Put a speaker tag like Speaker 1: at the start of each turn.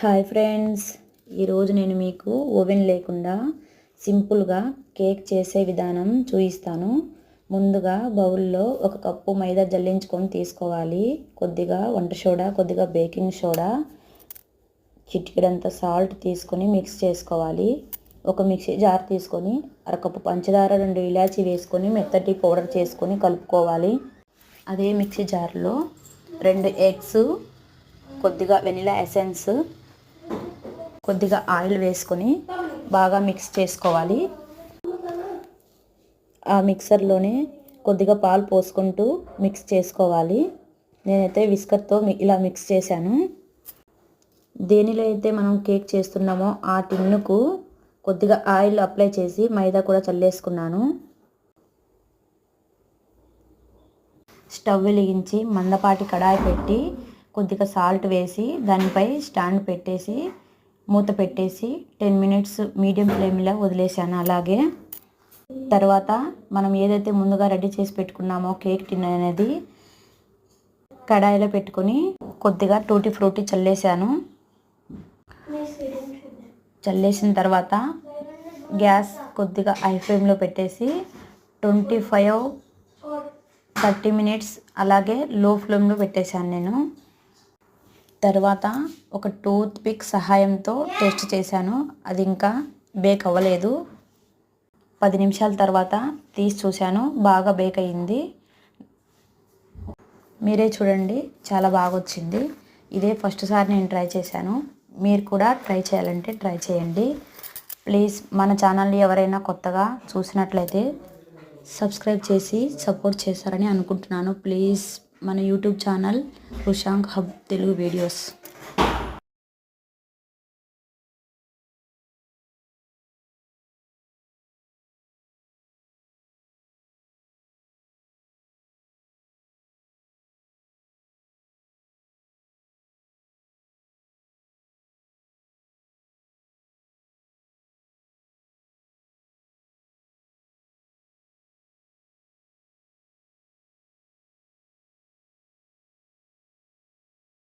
Speaker 1: Hi friends, ఈరోజు నేను మీకు ఓవెన్ లేకుండా సింపుల్గా కేక్ చేసే విధానం చూపిస్తాను. ముందుగా బౌల్లో 1 కప్పు మైదా జల్లించుకొని తీసుకోవాలి. కొద్దిగా వంట సోడా, కొద్దిగా బేకింగ్ సోడా, చిటికెడంత సాల్ట్ తీసుకొని మిక్స్ చేసుకోవాలి. ఒక మిక్సీ జార్ తీసుకొని 1/2 కప్పు పంచదార, 2 ఇలాచీ వేసుకొని మెత్తటి పౌడర్ చేసుకొని కలుపుకోవాలి. అదే మిక్సీ జార్లో 2 ఎగ్స్, కొద్దిగా వెనిలా ఎసెన్స్, కొద్దిగా ఆయిల్ వేసుకొని బాగా మిక్స్ చేసుకోవాలి. ఆ మిక్సర్లోనే కొద్దిగా పాలు పోసుకుంటూ మిక్స్ చేసుకోవాలి. నేనైతే విస్కర్తో ఇలా మిక్స్ చేశాను. దేనిలో అయితే మనం కేక్ చేస్తున్నామో ఆ టిన్నుకు కొద్దిగా ఆయిల్ అప్లై చేసి మైదా కూడా చల్లేసుకున్నాను. స్టవ్ వెలిగించి మందపాటి కడాయి పెట్టి కొద్దిగా సాల్ట్ వేసి దానిపై స్టాండ్ పెట్టేసి మూత పెట్టేసి 10 మినిట్స్ మీడియం ఫ్లేమ్లో వదిలేసాను. అలాగే తర్వాత మనం ఏదైతే ముందుగా రెడీ చేసి పెట్టుకున్నామో కేక్ టిన్ అనేది కడాయిలో పెట్టుకొని కొద్దిగా టూటీ ఫ్రూటీ చల్లేసాను. చల్లేసిన తర్వాత గ్యాస్ కొద్దిగా హై ఫ్లేమ్లో పెట్టేసి 25-30 మినిట్స్ అలాగే లో ఫ్లేమ్లో పెట్టేశాను నేను. తర్వాత ఒక టూత్ పిక్ సహాయంతో టెస్ట్ చేశాను. అది ఇంకా బేక్ అవ్వలేదు. 10 నిమిషాల తర్వాత తీసి చూశాను, బాగా బేక్ అయ్యింది. మీరే చూడండి, చాలా బాగా వచ్చింది. ఇదే ఫస్ట్ సారి నేను ట్రై చేశాను. మీరు కూడా ట్రై చేయాలంటే ట్రై చేయండి. ప్లీజ్ మన ఛానల్ని ఎవరైనా కొత్తగా చూసినట్లయితే సబ్స్క్రైబ్ చేసి సపోర్ట్ చేస్తారని అనుకుంటున్నాను. ప్లీజ్ మన YouTube channel Rushank Hub Telugu videos.